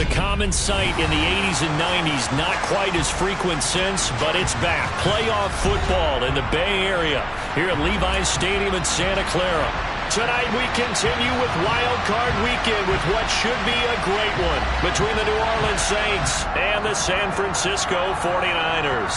a common sight in the 80s and 90s, not quite as frequent since, but it's back. Playoff football in the Bay Area here at Levi's Stadium in Santa Clara. Tonight we continue with Wild Card Weekend with what should be a great one between the New Orleans Saints and the San Francisco 49ers.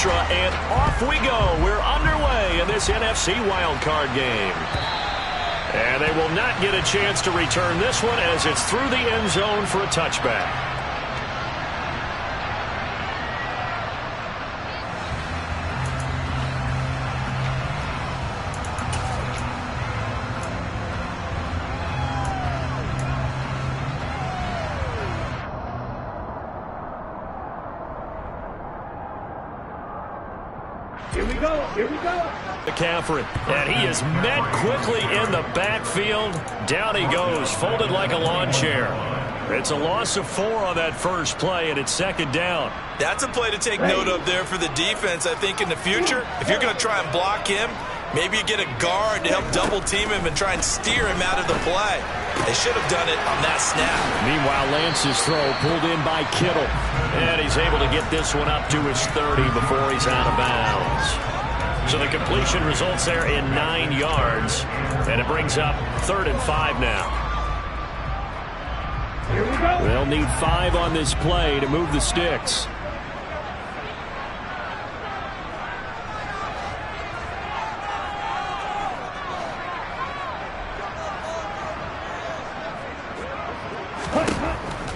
And off we go. We're underway in this NFC wildcard game. And they will not get a chance to return this one as it's through the end zone for a touchback. McCaffrey, and he is met quickly in the backfield. Down he goes, folded like a lawn chair. It's a loss of 4 on that first play, and it's second down. That's a play to take note of there for the defense. I think in the future, if you're going to try and block him, maybe you get a guard to help double team him and try and steer him out of the play. They should have done it on that snap. Meanwhile, Lance's throw pulled in by Kittle, and he's able to get this one up to his 30 before he's out of bounds. So the completion results there in 9 yards, and it brings up 3rd and 5 now. Here we go. They'll need 5 on this play to move the sticks.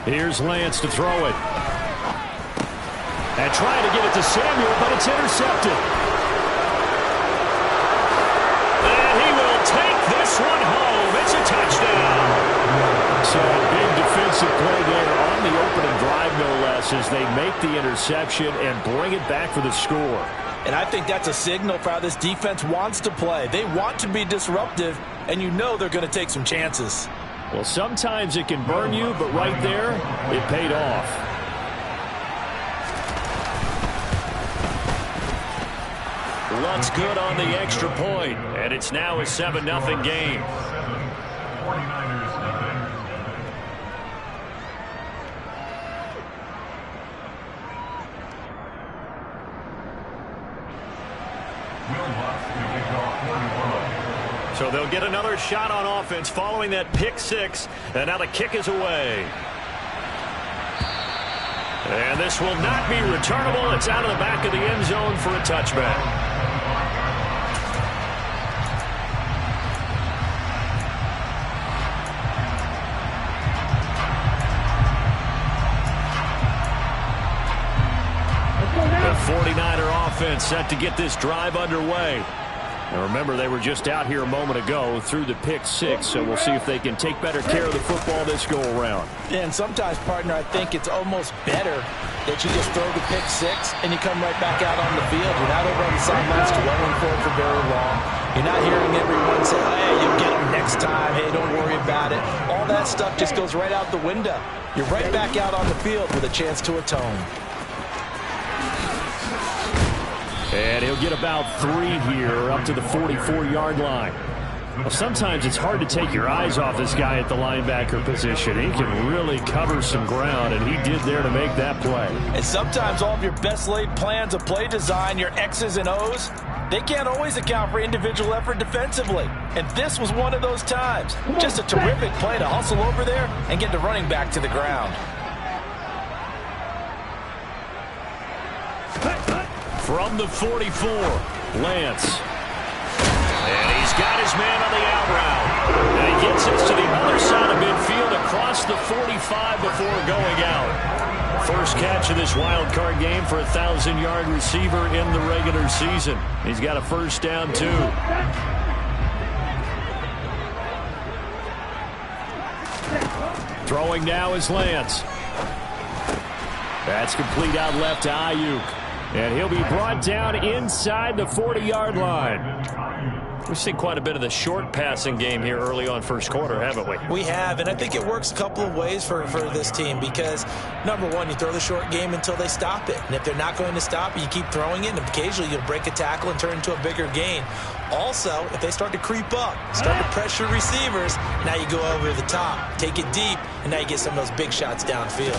Here's Lance to throw it. And trying to get it to Samuel, but it's intercepted. This one home. It's a touchdown. So a big defensive play there on the opening drive, no less, as they make the interception and bring it back for the score. And I think that's a signal for how this defense wants to play. They want to be disruptive, and you know they're going to take some chances. Well, sometimes it can burn you, but right there, it paid off. Luck's good on the extra point, and it's now a 7-0 game. So they'll get another shot on offense following that pick 6, and now the kick is away. And this will not be returnable. It's out of the back of the end zone for a touchback. The 49er offense set to get this drive underway. Now remember, they were just out here a moment ago through the pick 6, so we'll see if they can take better care of the football this go-around. And sometimes, partner, I think it's almost better that you just throw the pick 6 and you come right back out on the field. You're not over on the sidelines dwelling for it for very long. You're not hearing everyone say, hey, you'll get them next time. Hey, don't worry about it. All that stuff just goes right out the window. You're right back out on the field with a chance to atone. And he'll get about 3 here up to the 44-yard line. Well, sometimes it's hard to take your eyes off this guy at the linebacker position. He can really cover some ground, and he did there to make that play. And sometimes all of your best laid plans of play design, your X's and O's, they can't always account for individual effort defensively. And this was one of those times. Just a terrific play to hustle over there and get the running back to the ground. From the 44, Lance. And he's got his man on the out route. And he gets us to the other side of midfield across the 45 before going out. First catch of this wild card game for a 1,000-yard receiver in the regular season. He's got a first down, too. Throwing now is Lance. That's complete out left to Ayuk. And he'll be brought down inside the 40-yard line. We've seen quite a bit of the short passing game here early on first quarter, haven't we? We have, and I think it works a couple of ways for this team because, number one, you throw the short game until they stop it. And if they're not going to stop it, you keep throwing it, and occasionally you'll break a tackle and turn it into a bigger gain. Also, if they start to creep up, start to pressure receivers, now you go over the top, take it deep, and now you get some of those big shots downfield.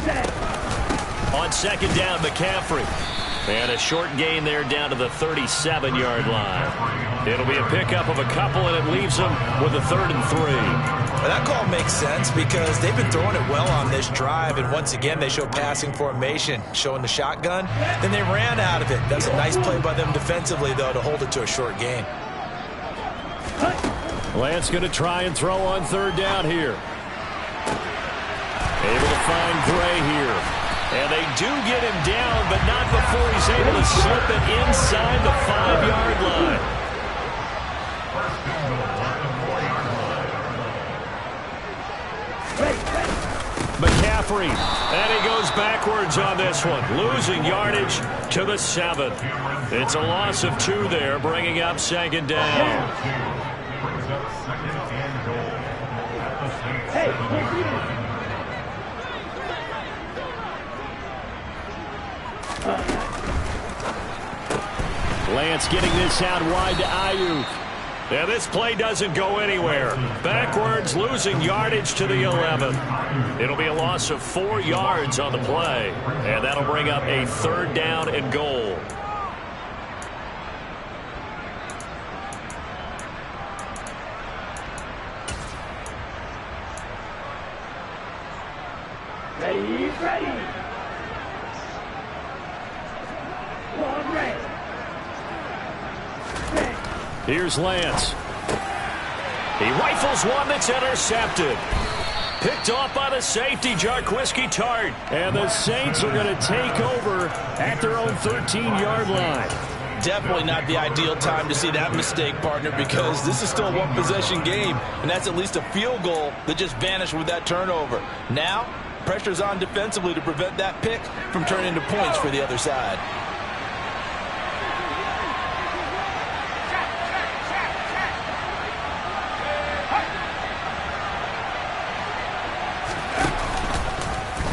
On second down, McCaffrey. And a short gain there down to the 37-yard line. It'll be a pickup of a couple, and it leaves them with a 3rd and 3. Well, that call makes sense because they've been throwing it well on this drive, and once again, they show passing formation, showing the shotgun. Then they ran out of it. That's a nice play by them defensively, though, to hold it to a short gain. Lance going to try and throw on 3rd down here. Able to find Gray here. And they do get him down, but not before he's able to slip it inside the 5-yard line. McCaffrey, and he goes backwards on this one, losing yardage to the 7. It's a loss of 2 there, bringing up 2nd down. Lance getting this out wide to Ayuk. Yeah, this play doesn't go anywhere. Backwards, losing yardage to the 11. It'll be a loss of 4 yards on the play. And that'll bring up a 3rd down and goal. Ready. Here's Lance. He rifles one that's intercepted. Picked off by the safety, Jarquiski Tart. And the Saints are going to take over at their own 13-yard line. Definitely not the ideal time to see that mistake, partner, because this is still a one-possession game, and that's at least a field goal that just vanished with that turnover. Now, pressure's on defensively to prevent that pick from turning into points for the other side.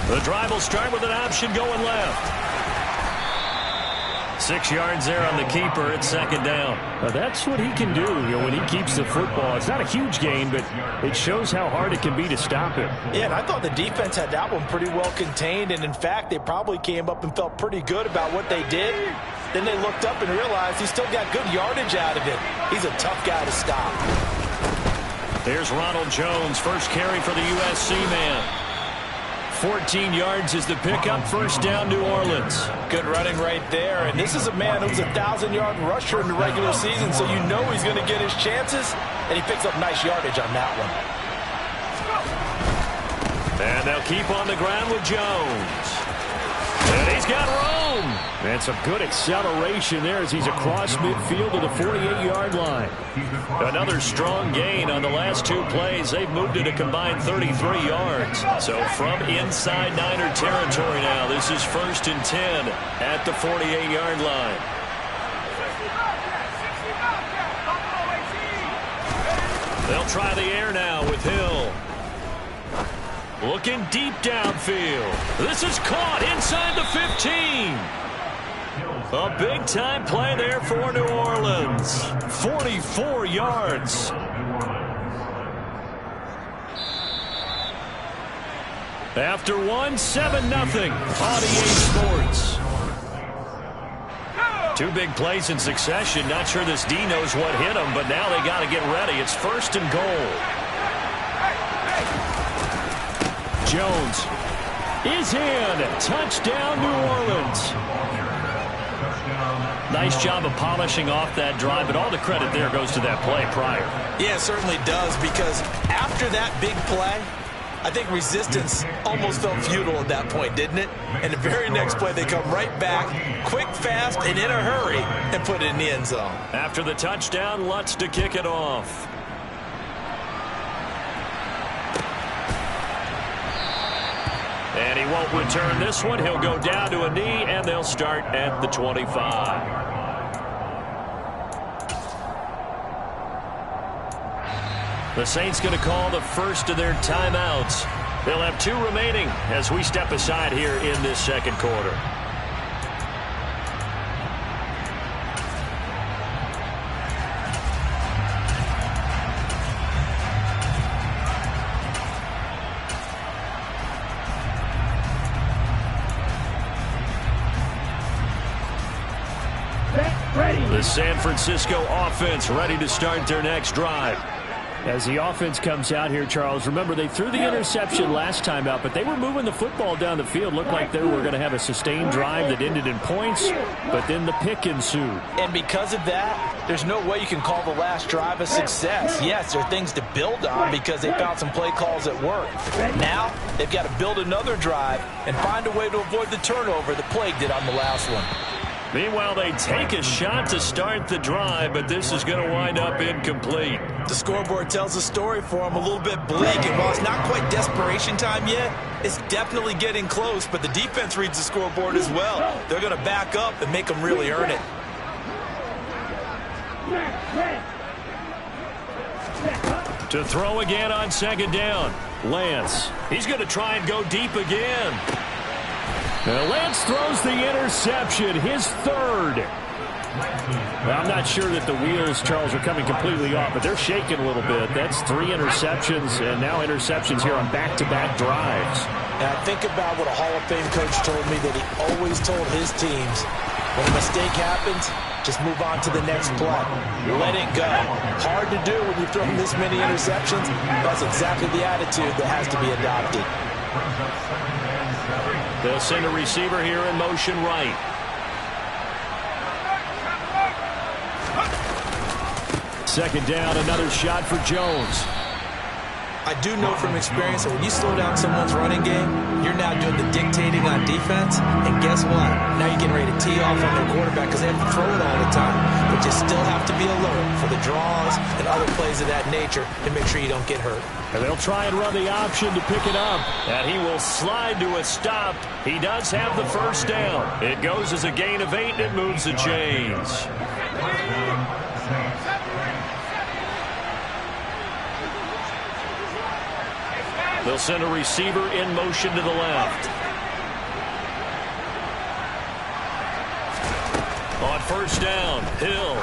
The drive will start with an option going left. 6 yards there on the keeper. It's 2nd down. That's what he can do, when he keeps the football. It's not a huge gain, but it shows how hard it can be to stop him. Yeah, and I thought the defense had that one pretty well contained, and in fact, they probably came up and felt pretty good about what they did. Then they looked up and realized he still got good yardage out of it. He's a tough guy to stop. There's Ronald Jones, first carry for the USC man. 14 yards is the pickup, 1st down, New Orleans. Good running right there, and this is a man who's a 1,000-yard rusher in the regular season, so you know he's going to get his chances, and he picks up nice yardage on that one. And they'll keep on the ground with Jones. And he's got room. And some good acceleration there as he's across midfield to the 48-yard line. Another strong gain on the last 2 plays. They've moved it a combined 33 yards. So from inside Niner territory now, this is 1st and 10 at the 48-yard line. They'll try the air now with Hill. Looking deep downfield. This is caught inside the 15. A big-time play there for New Orleans. 44 yards. After 1, 7-0 on EA Sports. 2 big plays in succession. Not sure this D knows what hit him, but now they got to get ready. It's 1st and goal. Jones is in. Touchdown, New Orleans. Nice job of polishing off that drive, but all the credit there goes to that play prior. Yeah, it certainly does, because after that big play, I think resistance almost felt futile at that point, didn't it? And the very next play, they come right back, quick, fast, and in a hurry, and put it in the end zone. After the touchdown, Lutz to kick it off. And he won't return this one. He'll go down to a knee, and they'll start at the 25. The Saints going to call the first of their timeouts. They'll have 2 remaining as we step aside here in this second quarter. The San Francisco offense ready to start their next drive. As the offense comes out here, Charles, remember they threw the interception last time out, but they were moving the football down the field. Looked like they were going to have a sustained drive that ended in points, but then the pick ensued. And because of that, there's no way you can call the last drive a success. Yes, there are things to build on because they found some play calls that work. Now, they've got to build another drive and find a way to avoid the turnover that plagued it on the last one. Meanwhile, they take a shot to start the drive, but this is going to wind up incomplete. The scoreboard tells a story for them, a little bit bleak, and while it's not quite desperation time yet, it's definitely getting close, but the defense reads the scoreboard as well. They're going to back up and make them really earn it. To throw again on second down. Lance, he's going to try and go deep again. Now Lance throws the interception, his third. Well, I'm not sure that the wheels, Charles, are coming completely off, but they're shaking a little bit. That's 3 interceptions, and now interceptions here on back-to-back drives. And I think about what a Hall of Fame coach told me that he always told his teams, when a mistake happens, just move on to the next play. Let it go. Hard to do when you've thrown this many interceptions. That's exactly the attitude that has to be adopted. They'll send a receiver here in motion right. Second down, another shot for Jones. I do know from experience that when you slow down someone's running game, you're now doing the dictating on defense, and guess what? Now you're getting ready to tee off on their quarterback because they have to throw it all the time. But you still have to be alert for the draws and other plays of that nature to make sure you don't get hurt. And they'll try and run the option to pick it up. And he will slide to a stop. He does have the first down. It goes as a gain of 8, and it moves the chains. They'll send a receiver in motion to the left. On first down, Hill.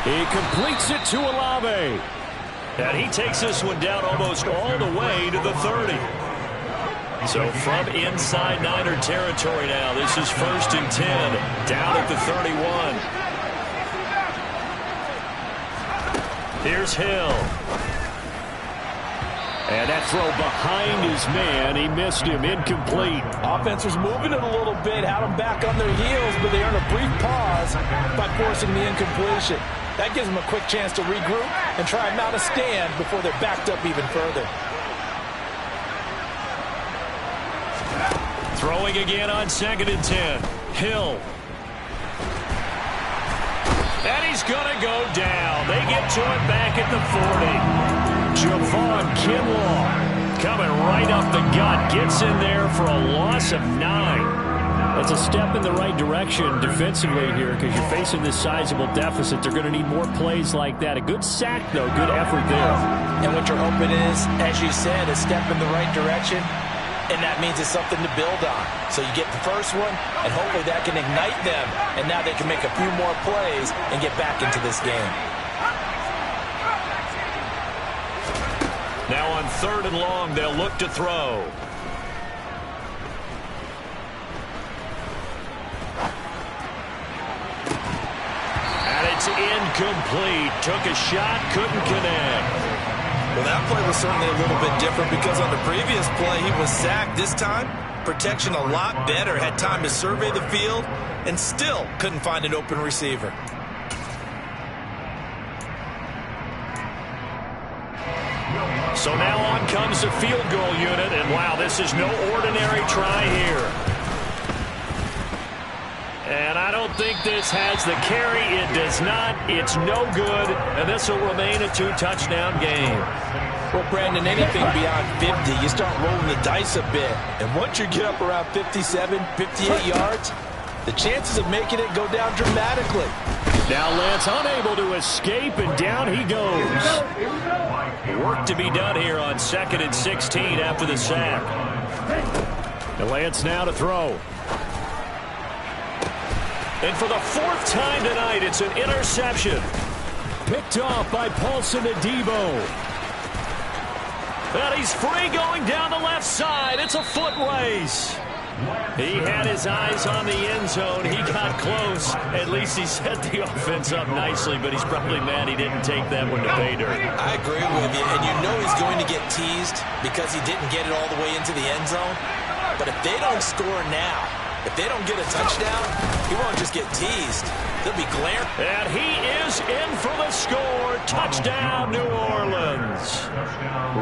He completes it to Olave. And he takes this one down almost all the way to the 30. So from inside Niner territory now, this is 1st and 10, down at the 31. Here's Hill. And that throw behind his man, he missed him, incomplete. Offense was moving it a little bit, had them back on their heels, but they earned a brief pause by forcing the incompletion. That gives them a quick chance to regroup and try and mount a stand before they're backed up even further. Throwing again on 2nd and 10. Hill. And he's going to go down. They get to it back at the 40. Javon Kinlaw coming right up the gut. Gets in there for a loss of 9. That's a step in the right direction defensively here because you're facing this sizable deficit. They're going to need more plays like that. A good sack, though. Good effort there. And what you're hoping is, as you said, a step in the right direction, and that means it's something to build on. So you get the first one, and hopefully that can ignite them, and now they can make a few more plays and get back into this game. Now on 3rd and long, they'll look to throw. And it's incomplete. Took a shot, couldn't connect. Well, that play was certainly a little bit different because on the previous play, he was sacked. This time, protection a lot better. Had time to survey the field and still couldn't find an open receiver. So now on comes the field goal unit, and wow, this is no ordinary try here. And I don't think this has the carry. It does not. It's no good, and this will remain a 2-touchdown game. Well, Brandon, anything beyond 50, you start rolling the dice a bit. And once you get up around 57, 58 yards, the chances of making it go down dramatically. Now Lance unable to escape, and down he goes. Work to be done here on 2nd and 16 after the sack. And Lance now to throw. And for the 4th time tonight, it's an interception. Picked off by Paulson Adebo. And he's free going down the left side. It's a foot race. He had his eyes on the end zone. He got close. At least he set the offense up nicely, but he's probably mad he didn't take that one to pay dirt. I agree with you, and you know he's going to get teased because he didn't get it all the way into the end zone. But if they don't score now, if they don't get a touchdown, he won't just get teased. They'll be glaring. And he is in for the score. Touchdown, New Orleans.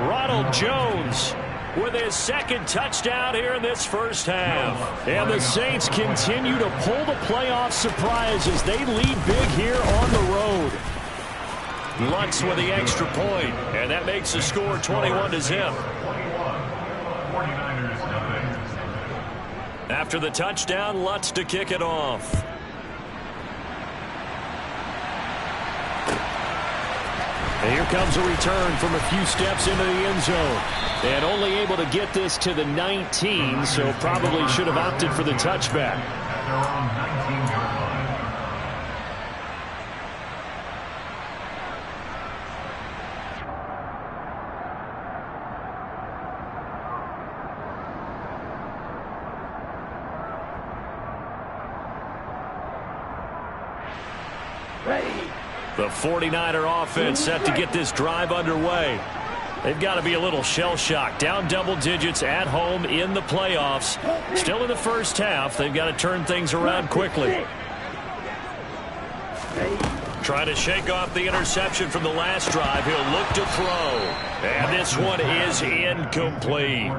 Ronald Jones with his 2nd touchdown here in this first half. And the Saints continue to pull the playoff surprise as they lead big here on the road. Lutz with the extra point, and that makes the score 21-0. After the touchdown, Lutz to kick it off. And here comes a return from a few steps into the end zone. And only able to get this to the 19, so probably should have opted for the touchback. The 49er offense set to get this drive underway. They've got to be a little shell-shocked. Down double digits at home in the playoffs. Still in the first half. They've got to turn things around quickly. Trying to shake off the interception from the last drive. He'll look to throw. And this one is incomplete.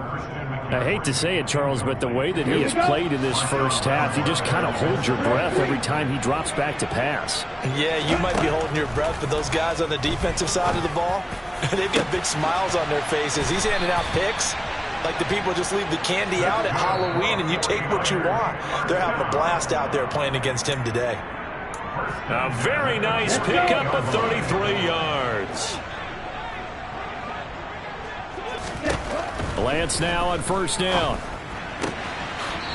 I hate to say it, Charles, but the way that he has played in this first half, you just kind of hold your breath every time he drops back to pass. Yeah, you might be holding your breath, but those guys on the defensive side of the ball, they've got big smiles on their faces. He's handing out picks like the people just leave the candy out at Halloween and you take what you want. They're having a blast out there playing against him today. A very nice pickup of 33 yards. Lance now on first down.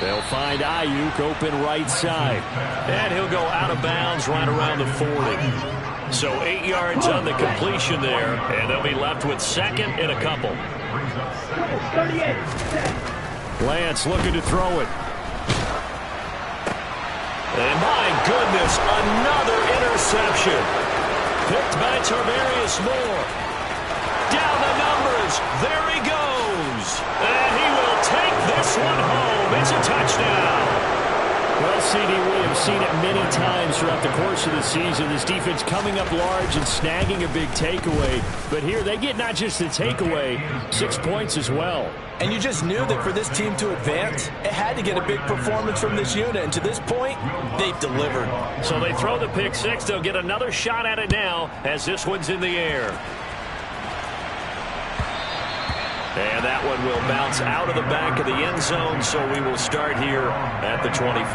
They'll find Ayuk open right side. And he'll go out of bounds right around the 40. So 8 yards on the completion there, and they'll be left with 2nd and a couple. Lance looking to throw it. And my goodness, another interception. Picked by Tarvarius Moore. Down the numbers. There he goes. And he will take this one home. It's a touchdown. Well, CD, we have seen it many times throughout the course of the season. This defense coming up large and snagging a big takeaway. But here they get not just the takeaway, 6 points as well. And you just knew that for this team to advance, it had to get a big performance from this unit. And to this point, they've delivered. So they throw the pick six. They'll get another shot at it now as this one's in the air. And that one will bounce out of the back of the end zone, so we will start here at the 25.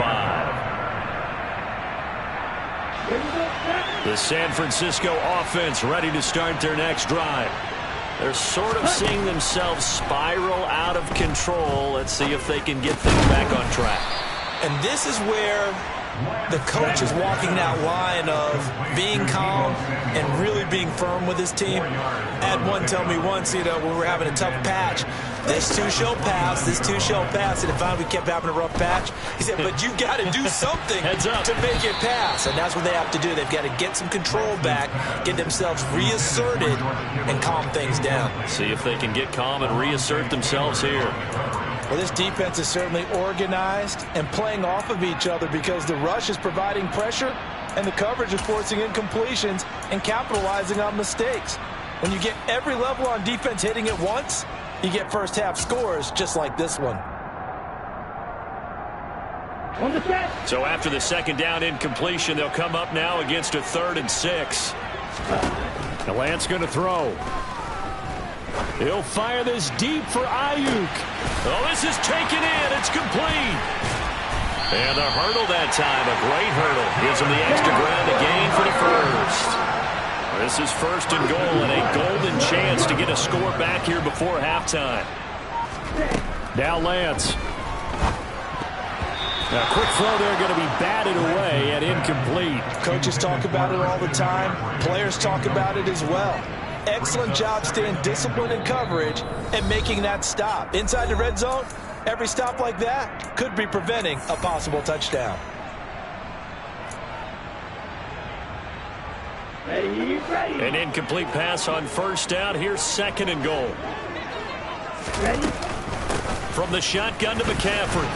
The San Francisco offense ready to start their next drive. They're sort of seeing themselves spiral out of control. Let's see if they can get things back on track. And this is where the coach is walking that line of being calm and really being firm with his team. Had one tell me once, when we were having a tough patch, this too shall pass, this too shall pass. And if finally we kept having a rough patch, he said, but you got to do something to make it pass. And that's what they have to do. They've got to get some control back, get themselves reasserted, and calm things down. See if they can get calm and reassert themselves here. Well, this defense is certainly organized and playing off of each other because the rush is providing pressure and the coverage is forcing incompletions and capitalizing on mistakes. When you get every level on defense hitting at once, you get first half scores just like this one. So after the second down incompletion, they'll come up now against a 3rd and 6. Now Lance going to throw. He'll fire this deep for Ayuk. Oh, this is taken in. It's complete. And the hurdle that time, a great hurdle. Gives him the extra ground to gain for the first. This is 1st and goal and a golden chance to get a score back here before halftime. Now Lance. A quick throw there going to be batted away and incomplete. Coaches talk about it all the time. Players talk about it as well. Excellent job staying disciplined in coverage and making that stop. Inside the red zone, every stop like that could be preventing a possible touchdown. An incomplete pass on 1st down. Here's 2nd and goal. From the shotgun to McCaffrey.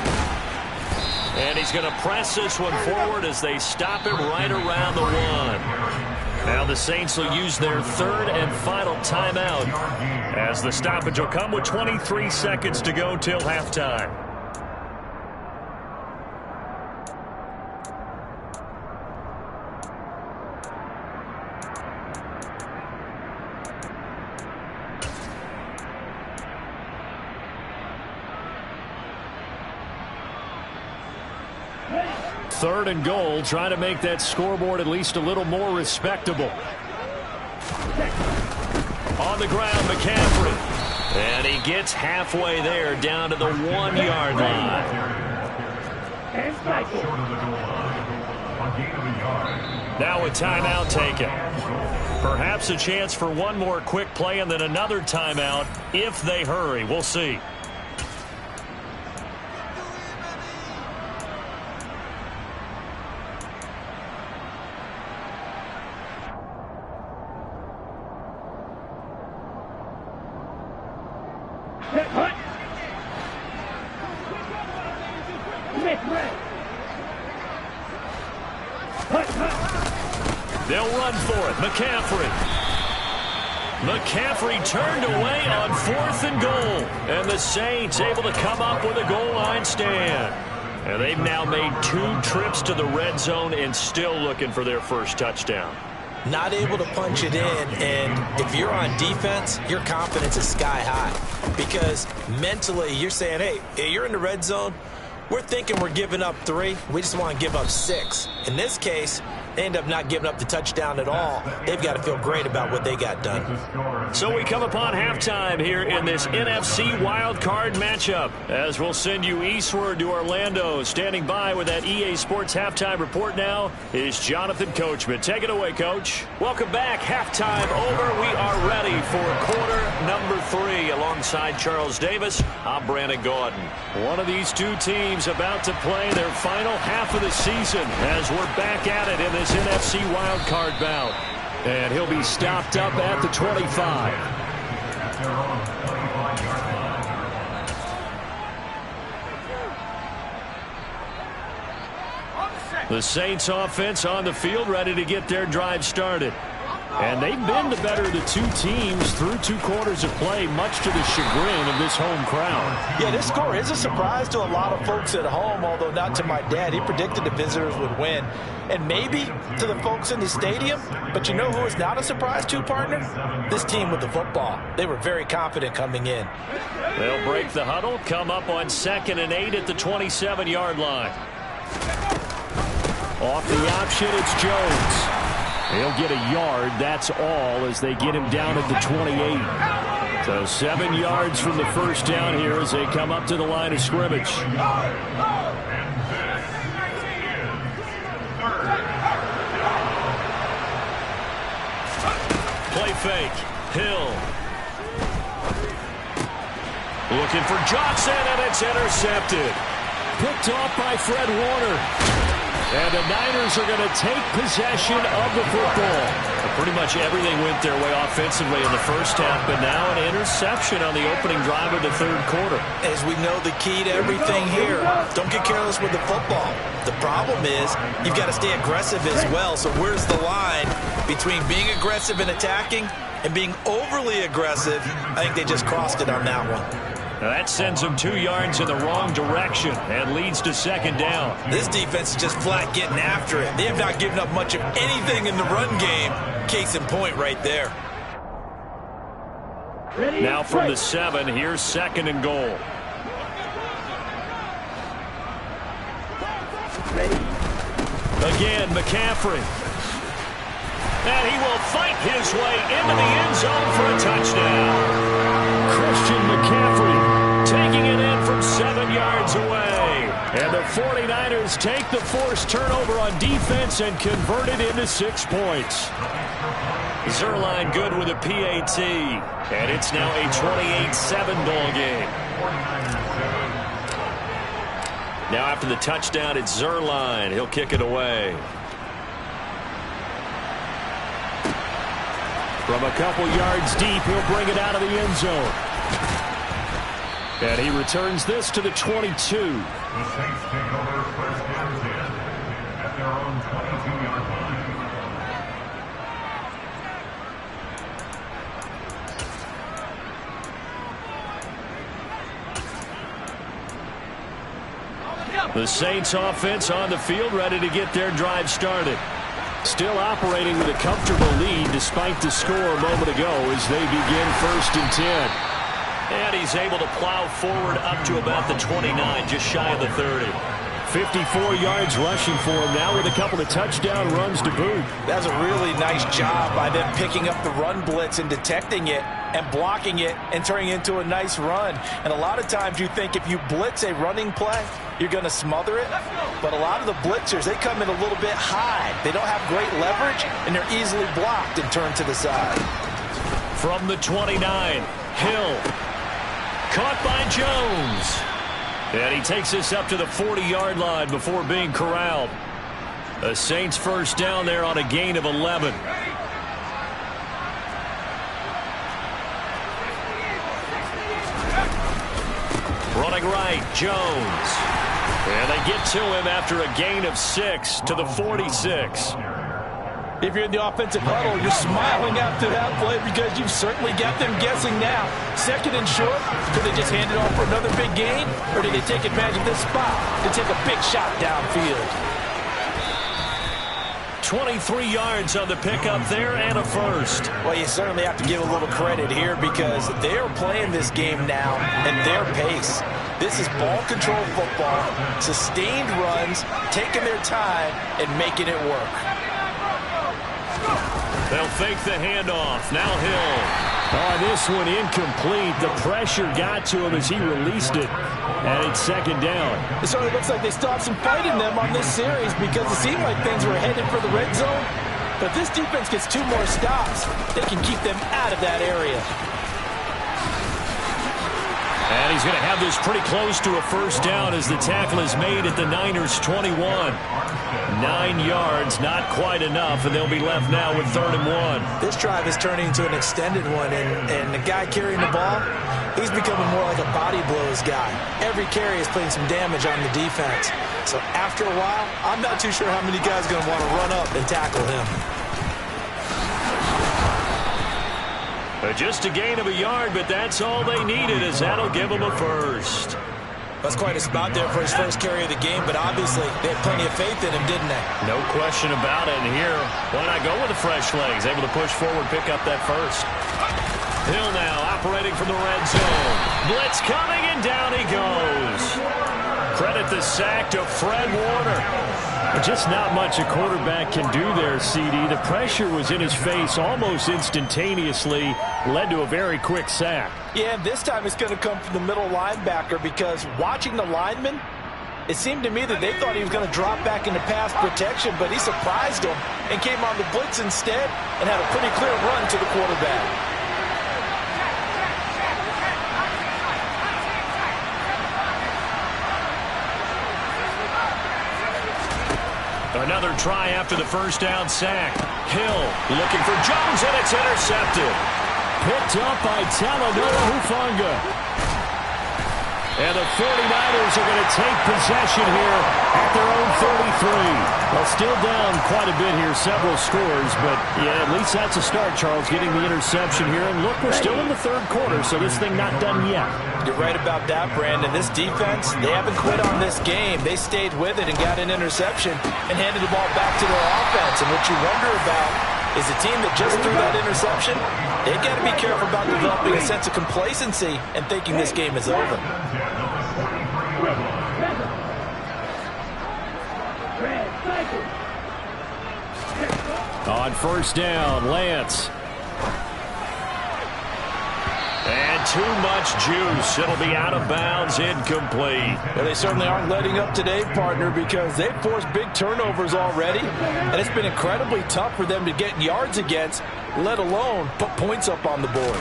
And he's going to press this one forward as they stop it right around the 1. Now the Saints will use their 3rd and final timeout as the stoppage will come with 23 seconds to go till halftime. Third and goal, trying to make that scoreboard at least a little more respectable. On the ground, McCaffrey. And he gets halfway there, down to the 1-yard line. Now a timeout taken. Perhaps a chance for one more quick play and then another timeout if they hurry. We'll see. They'll run for it. McCaffrey. McCaffrey turned away on 4th and goal. And the Saints able to come up with a goal line stand. And they've now made 2 trips to the red zone and still looking for their first touchdown. Not able to punch it in, and if you're on defense, your confidence is sky high. Because mentally, you're saying, hey, you're in the red zone. We're thinking we're giving up 3. We just want to give up 6. In this case, they end up not giving up the touchdown at all. They've got to feel great about what they got done. So we come upon halftime here in this NFC wildcard matchup. As we'll send you eastward to Orlando. Standing by with that EA Sports halftime report now is Jonathan Coachman. Take it away, Coach. Welcome back. Halftime over. We are ready for quarter number 3. Alongside Charles Davis, I'm Brandon Gaudin. One of these two teams about to play their final half of the season as we're back at it in this NFC wildcard bout. And he'll be stopped up at the 25. The Saints offense on the field, ready to get their drive started. And they've been the better of the two teams through 2 quarters of play, much to the chagrin of this home crowd. Yeah, this score is a surprise to a lot of folks at home, although not to my dad. He predicted the visitors would win. And maybe to the folks in the stadium, but you know who is not a surprise to, partner? This team with the football. They were very confident coming in. They'll break the huddle, come up on 2nd and 8 at the 27-yard line. Off the option, it's Jones. He'll get a yard, that's all, as they get him down at the 28. So 7 yards from the first down here as they come up to the line of scrimmage. Play fake. Hill. Looking for Johnson, and it's intercepted. Picked off by Fred Warner. And the Niners are going to take possession of the football. Pretty much everything went their way offensively in the first half, but now an interception on the opening drive of the 3rd quarter. As we know, the key to everything here, don't get careless with the football. The problem is you've got to stay aggressive as well. So where's the line between being aggressive and attacking and being overly aggressive? I think they just crossed it on that one. Now that sends them 2 yards in the wrong direction and leads to 2nd down. This defense is just flat getting after it. They have not given up much of anything in the run game. Case in point right there. Now from the 7, here's 2nd and goal. Again, McCaffrey. And he will fight his way into the end zone for a touchdown. Christian McCaffrey taking it in from 7 yards away. And the 49ers take the forced turnover on defense and convert it into 6 points. Zerline good with a PAT. And it's now a 28-7 ball game. Now after the touchdown, it's Zerline. He'll kick it away. From a couple yards deep, he'll bring it out of the end zone. And he returns this to the 22. The Saints take over first and 10 at their own 22-yard line. The Saints offense on the field, ready to get their drive started. Still operating with a comfortable lead despite the score a moment ago as they begin 1st and 10. And he's able to plow forward up to about the 29, just shy of the 30. 54 yards rushing for him now with a couple of touchdown runs to boot. That's a really nice job by them picking up the run blitz and detecting it and blocking it and turning it into a nice run. And a lot of times you think if you blitz a running play, you're going to smother it. But a lot of the blitzers, they come in a little bit high. They don't have great leverage, and they're easily blocked and turned to the side. From the 29, Hill. Caught by Jones. And he takes this up to the 40-yard line before being corralled. The Saints first down there on a gain of 11. Running right, Jones. And they get to him after a gain of 6 to the 46. If you're in the offensive huddle, you're smiling after that play because you've certainly got them guessing now. 2nd and short, could they just hand it off for another big gain? Or did they take advantage of this spot to take a big shot downfield? 23 yards on the pickup there and a first. Well, you certainly have to give a little credit here because they're playing this game now at their pace. This is ball control football, sustained runs, taking their time and making it work. They'll fake the handoff. Now Hill. Oh, this one incomplete. The pressure got to him as he released it. And it's 2nd down. It certainly looks like they stopped some fight in them on this series because it seemed like things were headed for the red zone. But this defense gets 2 more stops. They can keep them out of that area. And he's going to have this pretty close to a first down as the tackle is made at the Niners' 21. 9 yards, not quite enough, and they'll be left now with 3rd and 1. This drive is turning into an extended one, and the guy carrying the ball, he's becoming more like a body blows guy. Every carry is putting some damage on the defense. So after a while, I'm not too sure how many guys are going to want to run up and tackle him. Just a gain of a yard, but that's all they needed, as that'll give them a first. That's quite a spot there for his first carry of the game, but obviously they had plenty of faith in him, didn't they? No question about it. And here, why not go with the fresh legs? Able to push forward, pick up that first. Hill now operating from the red zone. Blitz coming, and down he goes. Credit the sack to Fred Warner. Just not much a quarterback can do there, CD. The pressure was in his face almost instantaneously, led to a very quick sack. Yeah, and this time it's going to come from the middle linebacker because watching the lineman, it seemed to me that they thought he was going to drop back into pass protection, but he surprised them and came on the blitz instead and had a pretty clear run to the quarterback. Another try after the first down sack. Hill looking for Jones, and it's intercepted. Picked up by Talanoa Hufanga. And the 49ers are going to take possession here at their own 33. Well, still down quite a bit here, several scores, but yeah, at least that's a start, Charles, getting the interception here. And look, we're still in the 3rd quarter, so this thing not done yet. You're right about that, Brandon. This defense, they haven't quit on this game. They stayed with it and got an interception and handed the ball back to their offense. And what you wonder about is the team that just threw that interception, they got to be careful about developing a sense of complacency and thinking this game is over. On first down, Lance. And too much juice. It'll be out of bounds, incomplete. Well, they certainly aren't letting up today, partner, because they've forced big turnovers already, and it's been incredibly tough for them to get yards against, let alone put points up on the board.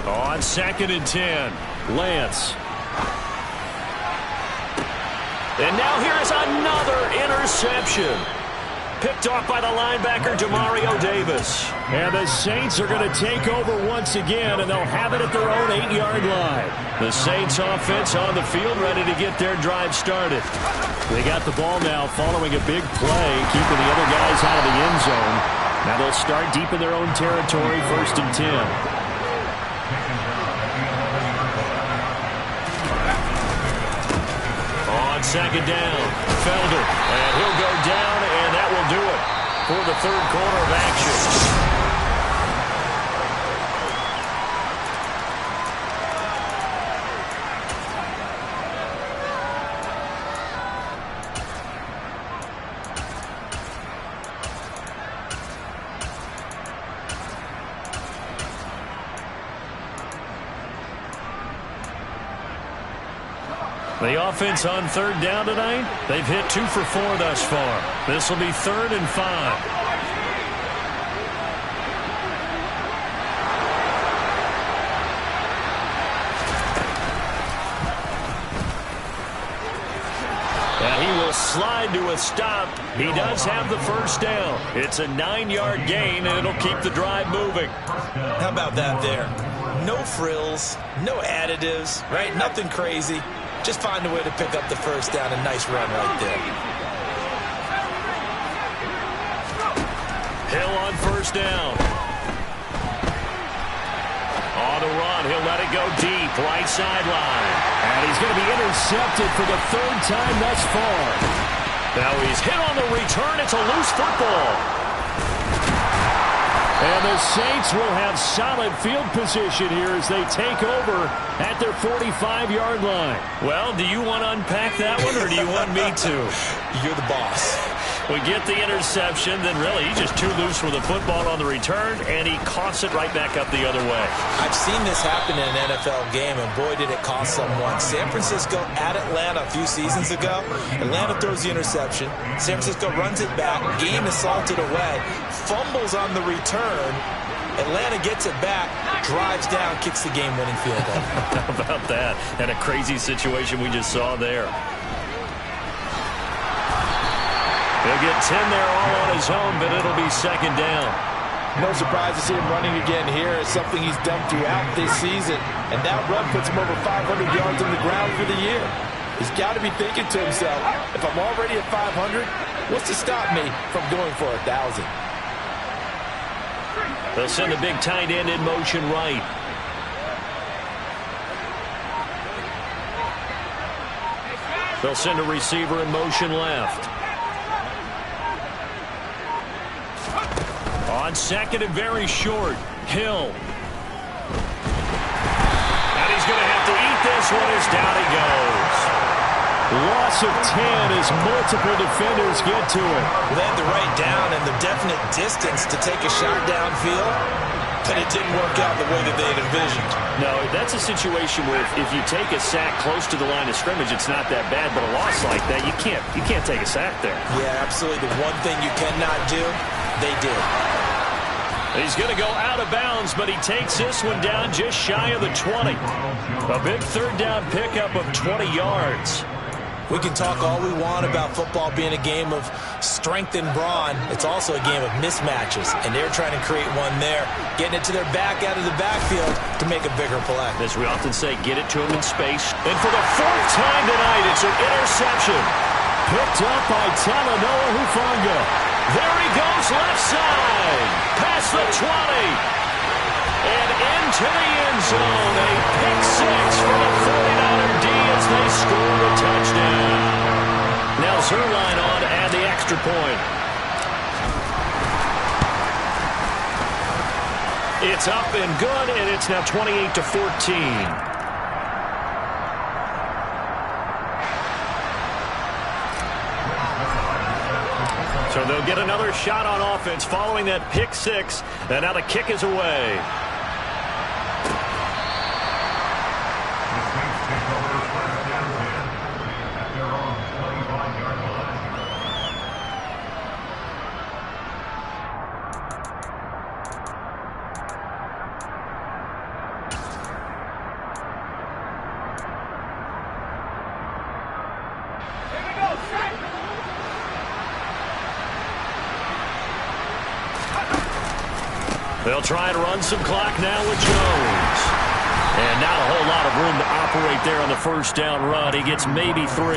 On 2nd and 10, Lance. And now here is another interception. Picked off by the linebacker, Demario Davis. And the Saints are going to take over once again, and they'll have it at their own 8-yard line. The Saints offense on the field, ready to get their drive started. They got the ball now following a big play, keeping the other guys out of the end zone. Now they'll start deep in their own territory, 1st and 10. On 2nd down, Felder, and he'll go down, and that will do it for the 3rd quarter of action. The offense on 3rd down tonight, they've hit 2 for 4 thus far. This will be 3rd and 5. And he will slide to a stop. He does have the 1st down. It's a 9-yard gain, and it'll keep the drive moving. How about that there? No frills, no additives, right? Nothing crazy. Just find a way to pick up the 1st down. A nice run right there. Hill on 1st down. On the run, he'll let it go deep, right sideline. And he's going to be intercepted for the 3rd time thus far. Now he's hit on the return. It's a loose football. And the Saints will have solid field position here as they take over at their 45-yard line. Well, do you want to unpack that one, or do you want me to? You're the boss. We get the interception, then really he's just too loose with the football on the return, and he coughs it right back up the other way. I've seen this happen in an NFL game, and boy, did it cost someone. San Francisco at Atlanta a few seasons ago. Atlanta throws the interception. San Francisco runs it back. Game is salted away. Fumbles on the return. Atlanta gets it back, drives down, kicks the game-winning field goal. How about that? And a crazy situation we just saw there. He'll get 10 there all on his own, but it'll be 2nd down. No surprise to see him running again here. It's something he's done throughout this season. And that run puts him over 500 yards on the ground for the year. He's got to be thinking to himself, if I'm already at 500, what's to stop me from going for 1,000? They'll send the big tight end in motion right. They'll send a receiver in motion left. On 2nd and very short, Hill. And he's going to have to eat this one as down he goes. Loss of 10 as multiple defenders get to it. They had the right down and the definite distance to take a shot downfield, but it didn't work out the way that they had envisioned. No, that's a situation where if you take a sack close to the line of scrimmage, it's not that bad, but a loss like that, you can't take a sack there. Yeah, absolutely. The one thing you cannot do, they did. He's going to go out of bounds, but he takes this one down just shy of the 20. A big 3rd down pickup of 20 yards. We can talk all we want about football being a game of strength and brawn. It's also a game of mismatches, and they're trying to create one there, getting it to their back out of the backfield to make a bigger play. As we often say, get it to him in space. And for the 4th time tonight, it's an interception. Picked up by Talanoa Hufanga. There he goes, left side, past the 20, and into the end zone. A pick 6 for the 49er D as they score the touchdown. Now Zerline on to add the extra point. It's up and good, and it's now 28-14. So they'll get another shot on offense following that pick six. And now the kick is away. They'll try and run some clock now with Jones. And not a whole lot of room to operate there on the first down run. He gets maybe 3.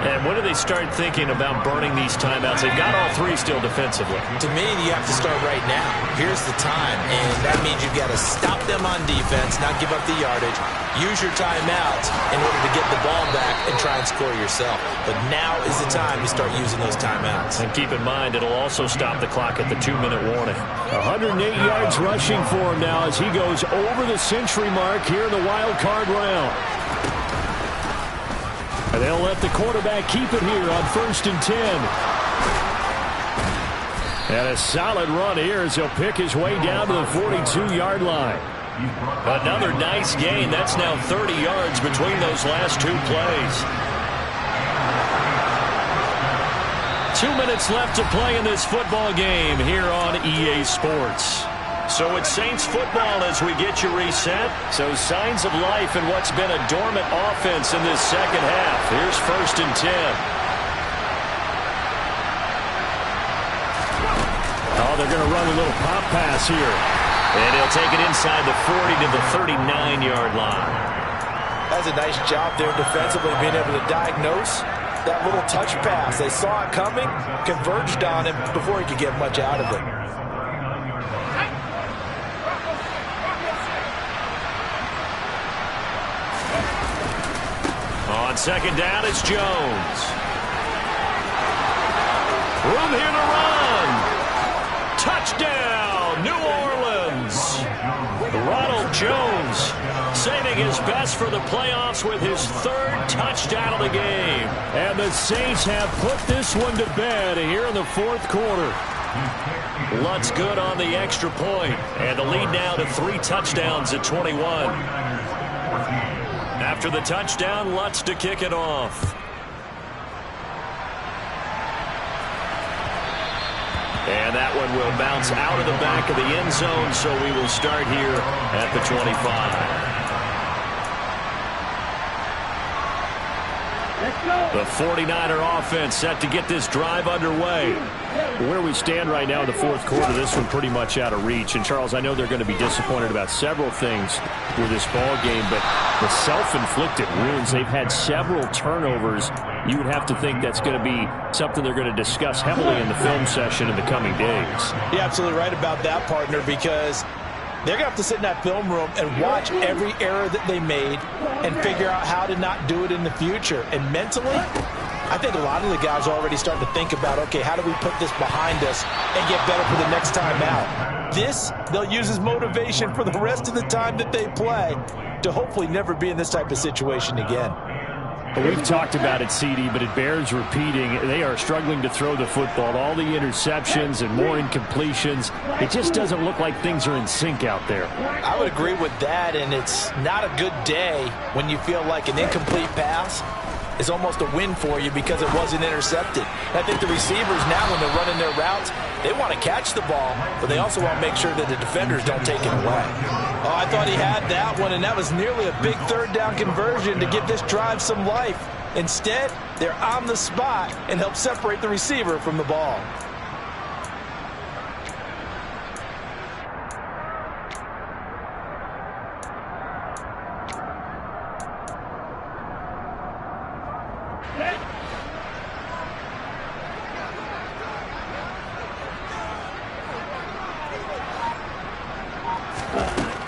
And when do they start thinking about burning these timeouts? They've got all 3 still defensively. To me, you have to start right now. Here's the time, and that means you've got to stop them on defense, not give up the yardage. Use your timeouts in order to get the ball back and try and score yourself. But now is the time to start using those timeouts. And keep in mind, it'll also stop the clock at the 2-minute warning. 108 yards rushing for him now as he goes over the century mark here in the wild card round. And they'll let the quarterback keep it here on 1st and 10. And a solid run here as he'll pick his way down to the 42-yard line. Another nice gain. That's now 30 yards between those last 2 plays. 2 minutes left to play in this football game here on EA Sports. So it's Saints football as we get you reset. So signs of life in what's been a dormant offense in this second half. Here's 1st and 10. Oh, they're going to run a little pop pass here. And he'll take it inside the 40 to the 39-yard line. That's a nice job there defensively, being able to diagnose that little touch pass. They saw it coming, converged on him before he could get much out of it. On 2nd down, it's Jones. Room here to run. Touchdown, New Orleans. Ronald Jones saving his best for the playoffs with his 3rd touchdown of the game. And the Saints have put this one to bed here in the 4th quarter. Lutz good on the extra point. And the lead now to 3 touchdowns at 21. After the touchdown, Lutz to kick it off. And that one will bounce out of the back of the end zone, so we will start here at the 25. The 49er offense set to get this drive underway. Where we stand right now in the 4th quarter, this one pretty much out of reach. And, Charles, I know they're going to be disappointed about several things with this ball game, but the self-inflicted wounds, they've had several turnovers. You would have to think that's going to be something they're going to discuss heavily in the film session in the coming days. You're absolutely right about that, partner, because they're going to have to sit in that film room and watch every error that they made and figure out how to not do it in the future. And mentally, I think a lot of the guys are already starting to think about, okay, how do we put this behind us and get better for the next time out? This, they'll use as motivation for the rest of the time that they play to hopefully never be in this type of situation again. We've talked about it, CD, but it bears repeating. They are struggling to throw the football. All the interceptions and more incompletions. It just doesn't look like things are in sync out there. I would agree with that, and it's not a good day when you feel like an incomplete pass is almost a win for you because it wasn't intercepted. And I think the receivers now, when they're running their routes, they want to catch the ball, but they also want to make sure that the defenders don't take it away. Oh, I thought he had that one, and that was nearly a big 3rd down conversion to give this drive some life. Instead, they're on the spot and help separate the receiver from the ball.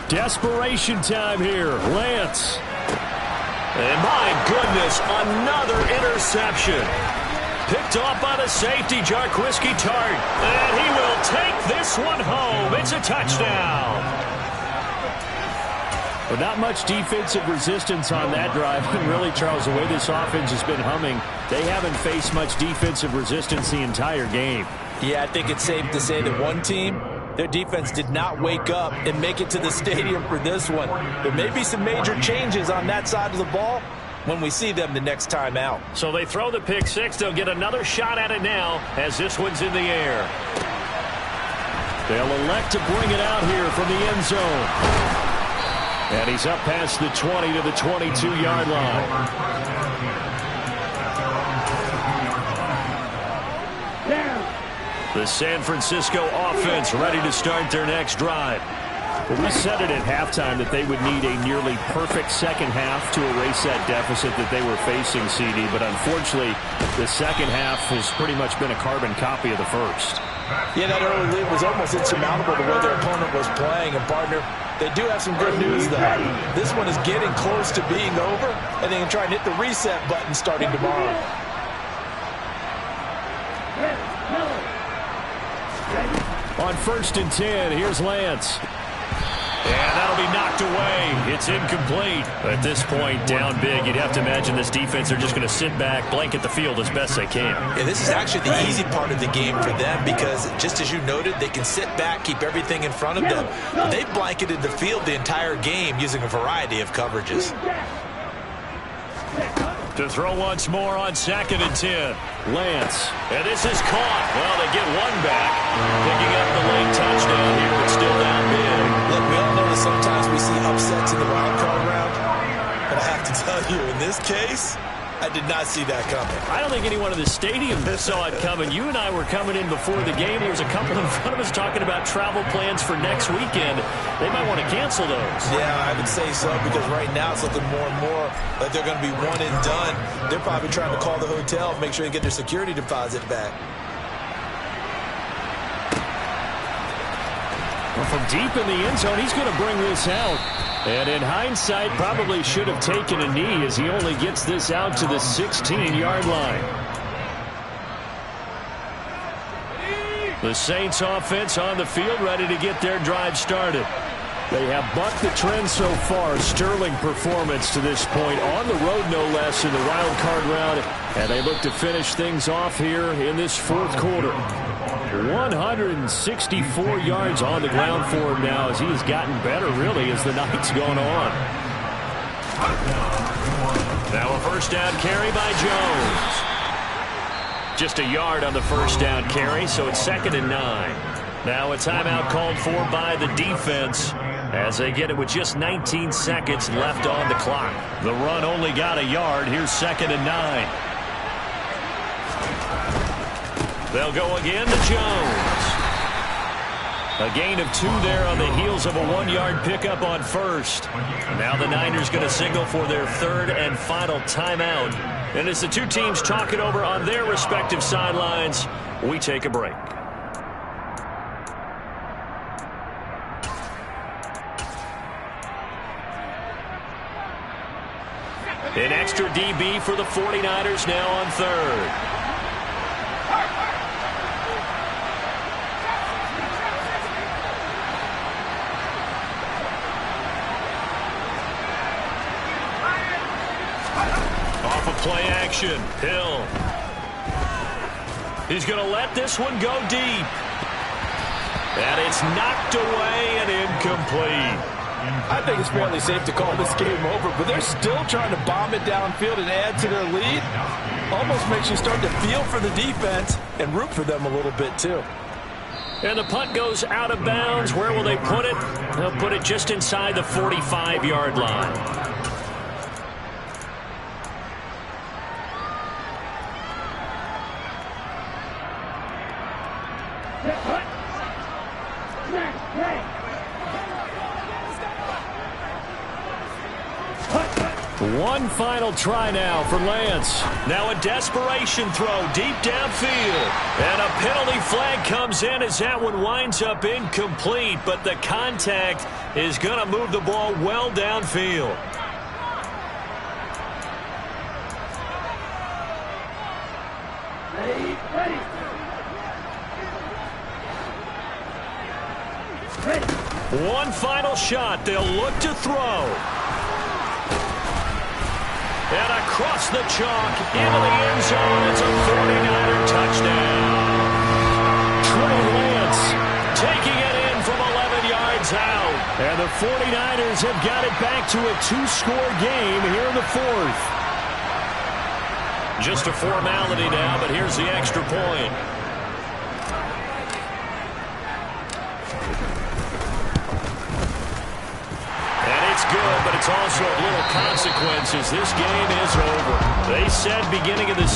Desperation time here. Lance. And my goodness, another interception. Picked off by the safety, Jarquiski Tart. And he will take this one home. It's a touchdown. But not much defensive resistance on that drive. And really, Charles, the way this offense has been humming, they haven't faced much defensive resistance the entire game. Yeah, I think it's safe to say that one team, their defense did not wake up and make it to the stadium for this one. There may be some major changes on that side of the ball when we see them the next time out. So they throw the pick six. They'll get another shot at it now as this one's in the air. They'll elect to bring it out here from the end zone. And he's up past the 20 to the 22-yard line. The San Francisco offense ready to start their next drive. Well, we said it at halftime that they would need a nearly perfect second half to erase that deficit that they were facing, CD. But unfortunately, the second half has pretty much been a carbon copy of the first. Yeah, that early lead was almost insurmountable the way their opponent was playing. And, partner, they do have some good news, though. This one is getting close to being over, and they can try and hit the reset button starting tomorrow. On 1st and 10, here's Lance. And that'll be knocked away. It's incomplete. At this point, down big, you'd have to imagine this defense are just going to sit back, blanket the field as best they can. Yeah, this is actually the easy part of the game for them because, just as you noted, they can sit back, keep everything in front of them. But they've blanketed the field the entire game using a variety of coverages. To throw once more on 2nd and 10. Lance. And this is caught. Well, they get one back. Picking up the late touchdown here, but still down big. Look, we all know that sometimes we see upsets in the wild card round. But I have to tell you, in this case, I did not see that coming. I don't think anyone in the stadium saw it coming. You and I were coming in before the game. There was a couple in front of us talking about travel plans for next weekend. They might want to cancel those. Yeah, I would say so because right now it's looking more and more like they're going to be one and done. They're probably trying to call the hotel, make sure they get their security deposit back. Well, from deep in the end zone, he's going to bring this out. And in hindsight, probably should have taken a knee as he only gets this out to the 16-yard line. The Saints offense on the field ready to get their drive started. They have bucked the trend so far. Sterling performance to this point. On the road, no less, in the wild card round. And they look to finish things off here in this fourth quarter. 164 yards on the ground for him now as he has gotten better, really, as the night's gone on. Now a first down carry by Jones. Just a yard on the first down carry, so it's 2nd and 9. Now a timeout called for by the defense as they get it with just 19 seconds left on the clock. The run only got a yard. Here's 2nd and 9. They'll go again to Jones. A gain of 2 there on the heels of a 1-yard pickup on first. Now the Niners going to signal for their 3rd and final timeout. And as the two teams talk it over on their respective sidelines, we take a break. An extra DB for the 49ers now on 3rd. Play action. Hill. He's going to let this one go deep. And it's knocked away and incomplete. I think it's fairly safe to call this game over, but they're still trying to bomb it downfield and add to their lead. Almost makes you start to feel for the defense and root for them a little bit, too. And the punt goes out of bounds. Where will they put it? They'll put it just inside the 45-yard line. One final try now for Lance. Now a desperation throw deep downfield. And a penalty flag comes in as that one winds up incomplete. But the contact is going to move the ball well downfield. One final shot. They'll look to throw. And across the chalk into the end zone. It's a 49er touchdown. Trey Lance taking it in from 11 yards out. And the 49ers have got it back to a 2-score game here in the fourth. Just a formality now, but here's the extra point. Good, but it's also of little consequences. This game is over. They said beginning of the